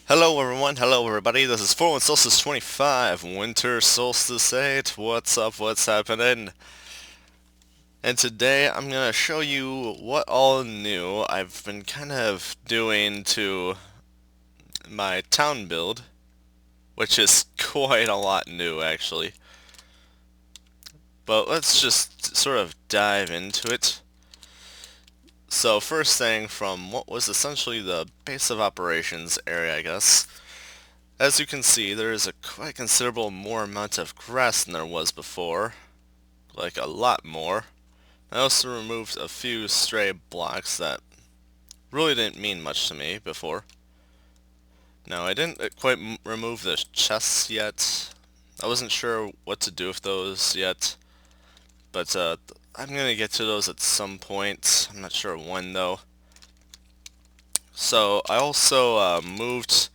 Hello everyone, hello everybody, this is 41 Solstice 25, Winter Solstice 8, what's up, what's happening? And today I'm gonna show you what all new I've been kind of doing to my town build, which is quite a lot new actually. But let's just sort of dive into it. So first thing from what was essentially the base of operations area, I guess. As you can see, there is a quite considerable more amount of grass than there was before. Like a lot more. I also removed a few stray blocks that really didn't mean much to me before. Now, I didn't quite remove the chests yet. I wasn't sure what to do with those yet, but I'm gonna get to those at some point. I'm not sure when though. So I also moved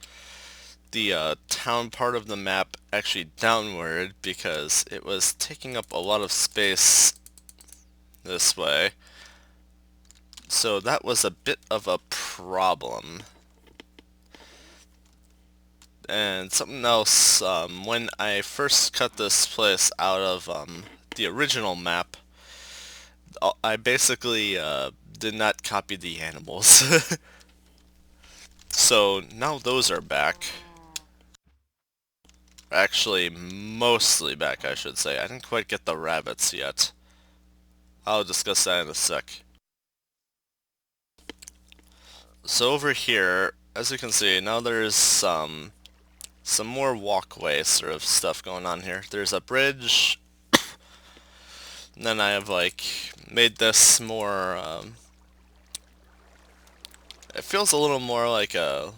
the town part of the map actually downward because it was taking up a lot of space this way. So that was a bit of a problem. And something else, when I first cut this place out of the original map, I basically did not copy the animals. So now those are back. Actually, mostly back, I should say. I didn't quite get the rabbits yet. I'll discuss that in a sec. So over here, as you can see, now there's some more walkway sort of stuff going on here. There's a bridge, and then I have like made this more, it feels a little more like a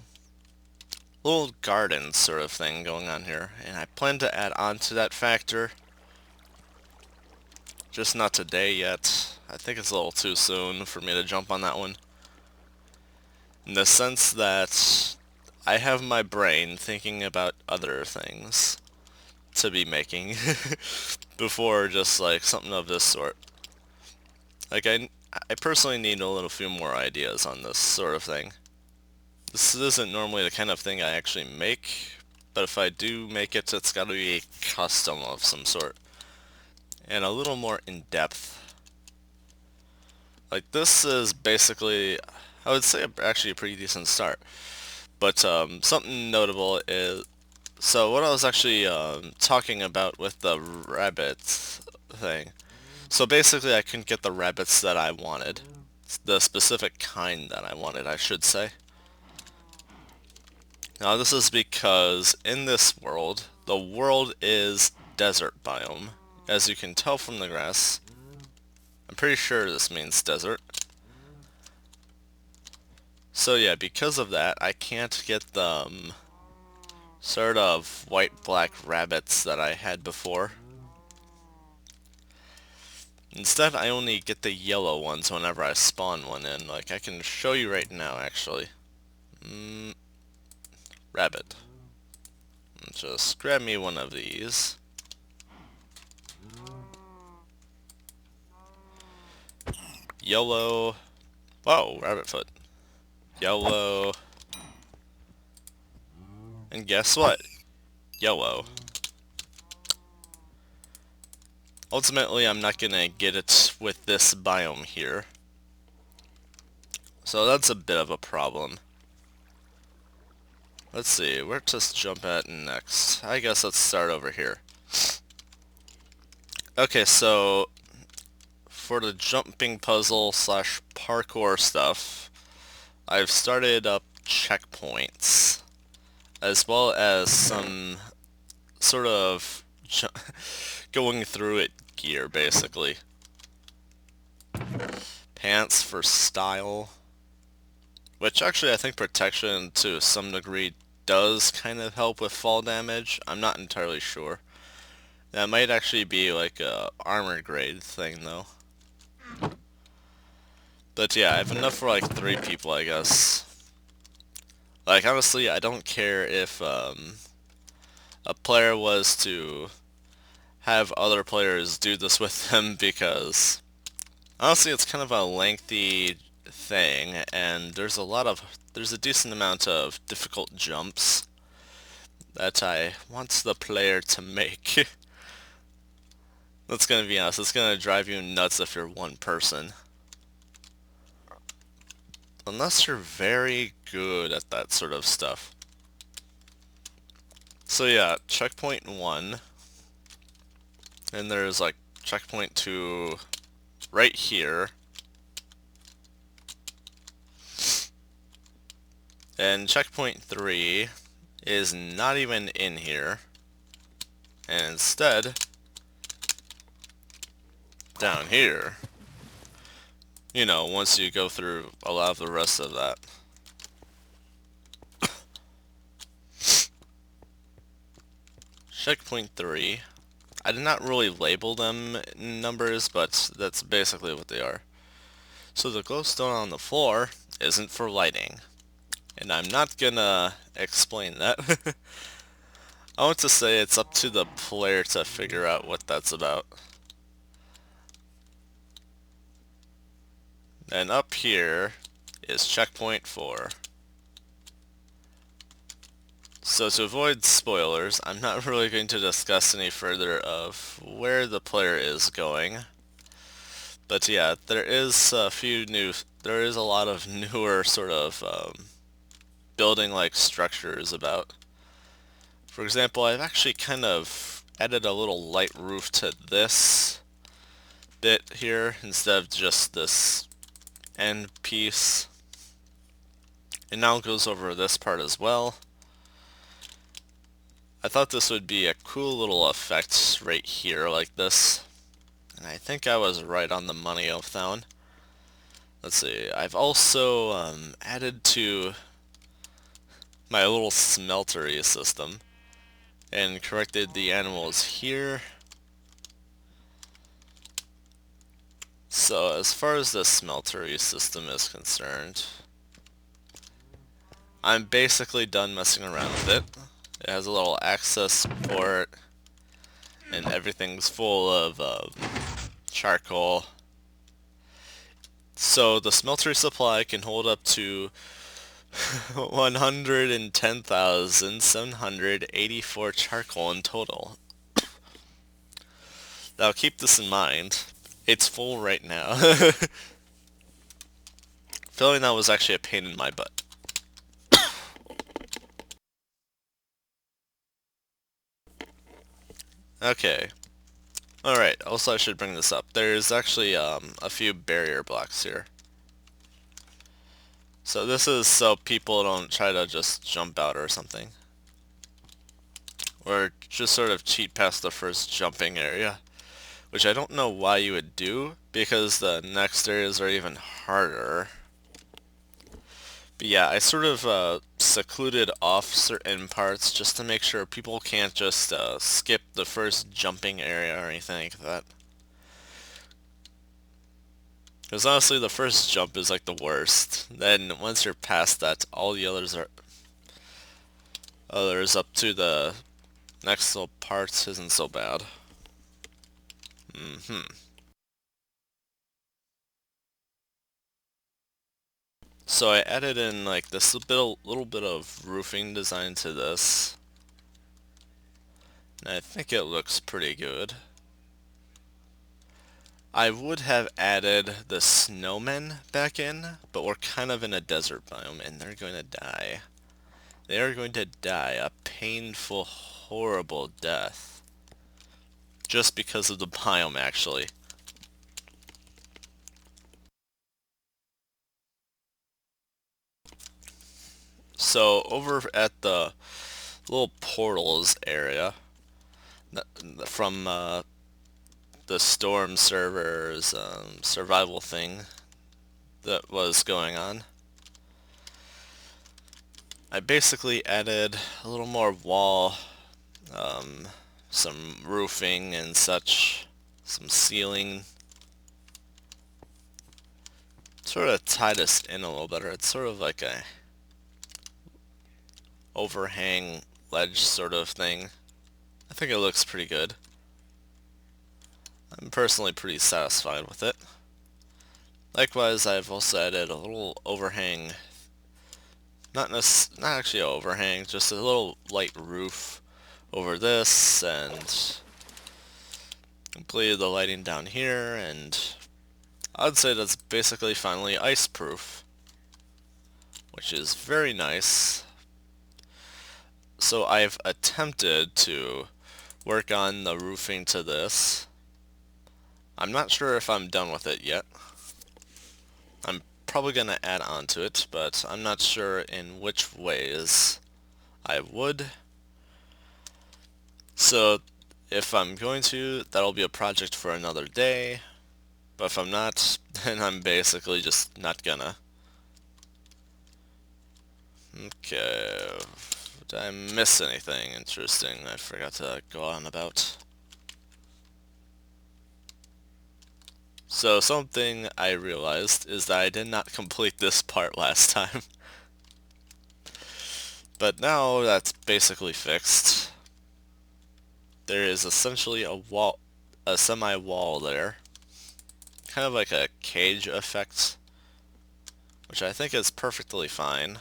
little garden sort of thing going on here. And I plan to add on to that factor, just not today yet. I think it's a little too soon for me to jump on that one. In the sense that I have my brain thinking about other things to be making before just like something of this sort. Like I personally need a little few more ideas on this sort of thing. This isn't normally the kind of thing I actually make, but if I do make it, it's got to be a custom of some sort. And a little more in-depth. Like this is basically, I would say actually a pretty decent start. But something notable is, so what I was actually talking about with the rabbit thing. So basically I couldn't get the rabbits that I wanted. The specific kind that I wanted, I should say. Now this is because in this world, the world is desert biome. As you can tell from the grass. I'm pretty sure this means desert. So yeah, because of that, I can't get the sort of white-black rabbits that I had before. Instead, I only get the yellow ones whenever I spawn one in. Like, I can show you right now, actually. Rabbit. Just grab me one of these. Yellow. Whoa, rabbit foot. Yellow. And guess what? Yellow. Ultimately, I'm not gonna get it with this biome here. So that's a bit of a problem. Let's see, where to jump at next? I guess let's start over here. Okay, so for the jumping puzzle slash parkour stuff, I've started up checkpoints, as well as some sort of going through it gear, basically. Pants for style, which actually I think protection to some degree does kind of help with fall damage. I'm not entirely sure. That might actually be like a armor grade thing though. But yeah, I have enough for like 3 people, I guess. Like honestly, I don't care if a player was to have other players do this with them because honestly it's kind of a lengthy thing and there's a lot of there's a decent amount of difficult jumps that I want the player to make. That's gonna be honest, it's gonna drive you nuts if you're one person. Unless you're very good at that sort of stuff. So yeah, checkpoint 1. And there's like checkpoint 2 right here. And checkpoint 3 is not even in here. And instead, down here. You know, once you go through a lot of the rest of that. Checkpoint 3. I did not really label them in numbers, but that's basically what they are. So the glowstone on the floor isn't for lighting. And I'm not gonna explain that. I want to say it's up to the player to figure out what that's about. And up here is checkpoint 4. So to avoid spoilers, I'm not really going to discuss any further of where the player is going. But yeah, there is a lot of newer sort of building-like structures about. For example, I've actually kind of added a little light roof to this bit here instead of just this end piece. It now goes over this part as well. I thought this would be a cool little effect right here like this. And I think I was right on the money of that one. Let's see, I've also added to my little smeltery system and corrected the animals here. So as far as the smeltery system is concerned, I'm basically done messing around with it. It has a little access port and everything's full of charcoal. So the smeltery supply can hold up to 110,784 charcoal in total. Now keep this in mind. It's full right now. Feeling that was actually a pain in my butt. Okay. Alright, also I should bring this up. There's actually a few barrier blocks here. So this is so people don't try to just jump out or something. Or just sort of cheat past the first jumping area. Which I don't know why you would do, because the next areas are even harder. But yeah, I sort of secluded off certain parts just to make sure people can't just skip the first jumping area or anything like that. Because honestly, the first jump is like the worst. Then once you're past that, all the others up to the next little parts isn't so bad. So I added in like this little bit of roofing design to this. And I think it looks pretty good. I would have added the snowmen back in, but we're kind of in a desert biome and they're going to die. They are going to die a painful, horrible death. Just because of the biome, actually. So over at the little portals area from the storm servers survival thing that was going on, I basically added a little more wall, some roofing and such, some ceiling, sort of tie this in a little better. It's sort of like a overhang ledge sort of thing. I think it looks pretty good. I'm personally pretty satisfied with it. Likewise, I've also added a little overhang not actually an overhang, just a little light roof over this, and completed the lighting down here, and I'd say that's basically finally ice proof, which is very nice. So I've attempted to work on the roofing to this. I'm not sure if I'm done with it yet. I'm probably going to add on to it, but I'm not sure in which ways I would. So if I'm going to, that'll be a project for another day. But if I'm not, then I'm basically just not gonna. Okay. Did I miss anything interesting I forgot to go on about? So something I realized is that I did not complete this part last time. But now that's basically fixed. There is essentially a wall, a semi-wall there. Kind of like a cage effect, which I think is perfectly fine.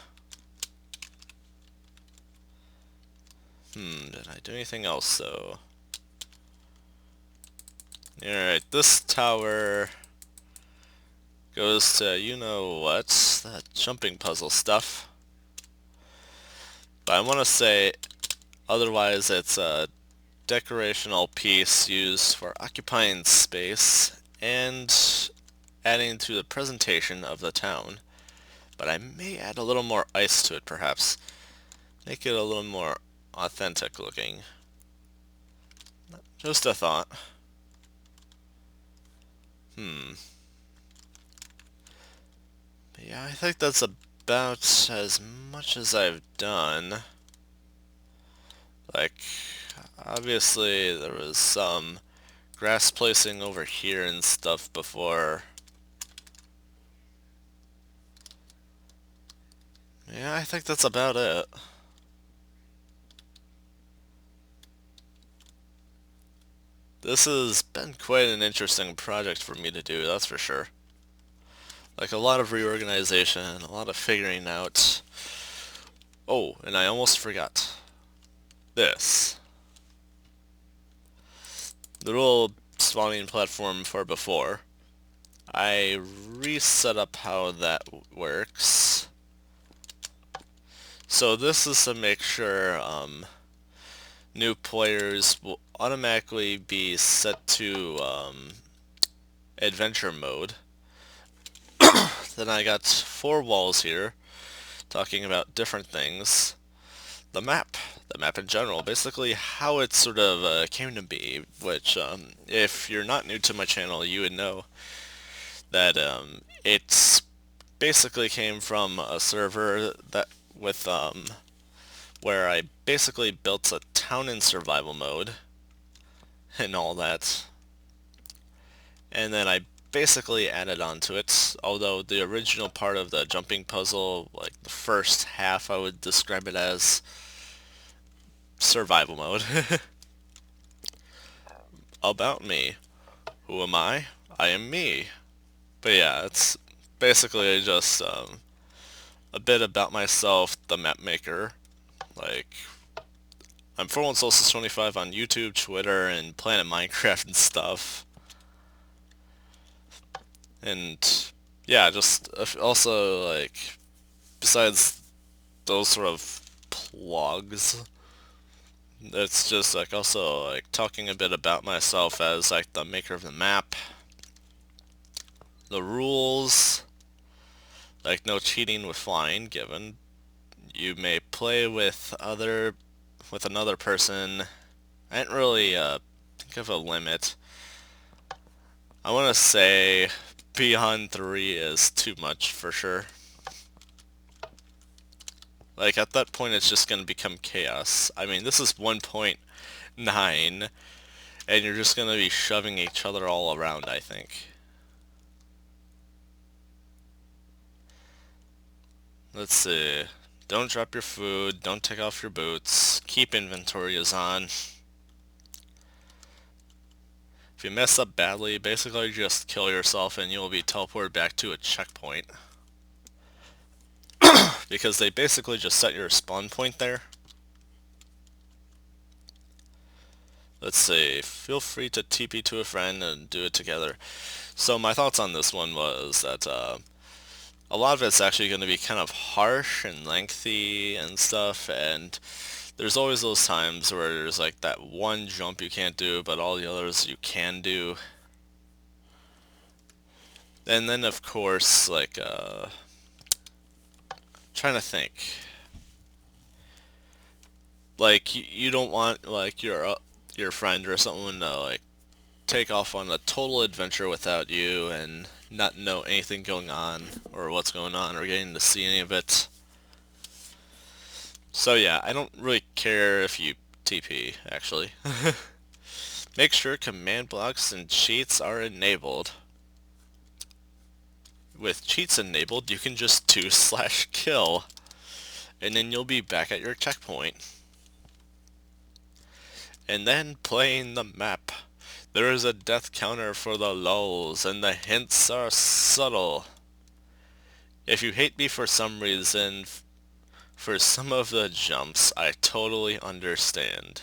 Did I do anything else though? Alright, this tower goes to you know what, that jumping puzzle stuff. But I want to say, otherwise it's a decorational piece used for occupying space and adding to the presentation of the town. But I may add a little more ice to it perhaps. Make it a little more authentic looking. Just a thought. But yeah, I think that's about as much as I've done. Like, obviously there was some grass placing over here and stuff before. Yeah, I think that's about it. This has been quite an interesting project for me to do, that's for sure. Like a lot of reorganization, a lot of figuring out. Oh, and I almost forgot. This. The little spawning platform for before. I reset up how that works. So this is to make sure new players will automatically be set to adventure mode. Then I got 4 walls here talking about different things. The map in general, basically how it sort of came to be, which if you're not new to my channel, you would know that it's basically came from a server that with where I basically built a town in survival mode and all that, and then I basically added on to it, although the original part of the jumping puzzle, like the first half, I would describe it as survival mode. About me. Who am I? I am me. But yeah, it's basically just a bit about myself, the map maker. Like, I'm 4 on YouTube, Twitter, and Planet Minecraft and stuff. And yeah, just also like, besides those sort of plugs, it's just like also like talking a bit about myself as like the maker of the map, the rules, like no cheating with flying given. You may play with another person. I didn't really think of a limit. I want to say beyond 3 is too much for sure. Like at that point it's just going to become chaos. I mean, this is 1.9 and you're just going to be shoving each other all around, I think. Let's see. Don't drop your food, don't take off your boots, keep inventory is on. If you mess up badly, basically just kill yourself and you'll be teleported back to a checkpoint. because they basically just set your spawn point there. Let's see, feel free to TP to a friend and do it together. So my thoughts on this one was that a lot of it's actually going to be kind of harsh and lengthy and stuff, and there's always those times where there's like that one jump you can't do, but all the others you can do. And then of course, like, trying to think. Like, you don't want, like, your friend or someone to, like, take off on a total adventure without you and not know anything going on, or what's going on, or getting to see any of it. So yeah, I don't really care if you TP, actually. Make sure command blocks and cheats are enabled. With cheats enabled, you can just do/kill, and then you'll be back at your checkpoint. And then playing the map. There is a death counter for the lulls, and the hints are subtle. If you hate me for some reason, for some of the jumps, I totally understand.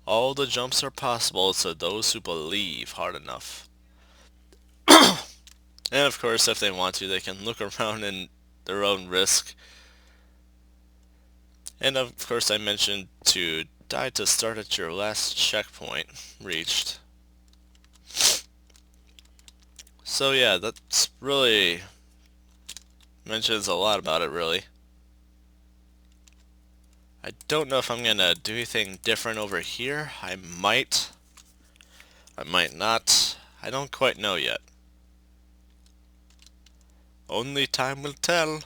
All the jumps are possible to those who believe hard enough. And of course, if they want to, they can look around in their own risk. And of course, I mentioned to die to start at your last checkpoint reached. So yeah, that's really mentions a lot about it, really. I don't know if I'm gonna do anything different over here. I might not. I don't quite know yet. Only time will tell.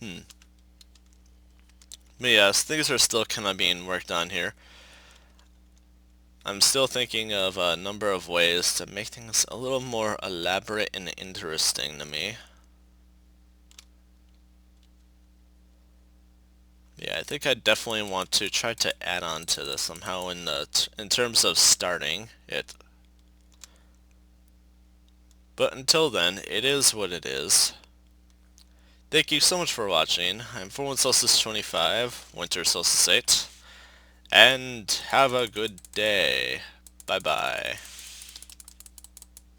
But yes, things are still kind of being worked on here. I'm still thinking of a number of ways to make things a little more elaborate and interesting to me. Yeah, I think I definitely want to try to add on to this somehow in terms of starting it. But until then, it is what it is. Thank you so much for watching. I'm 41Celsius25, Winter Solstice 8, and have a good day. Bye bye.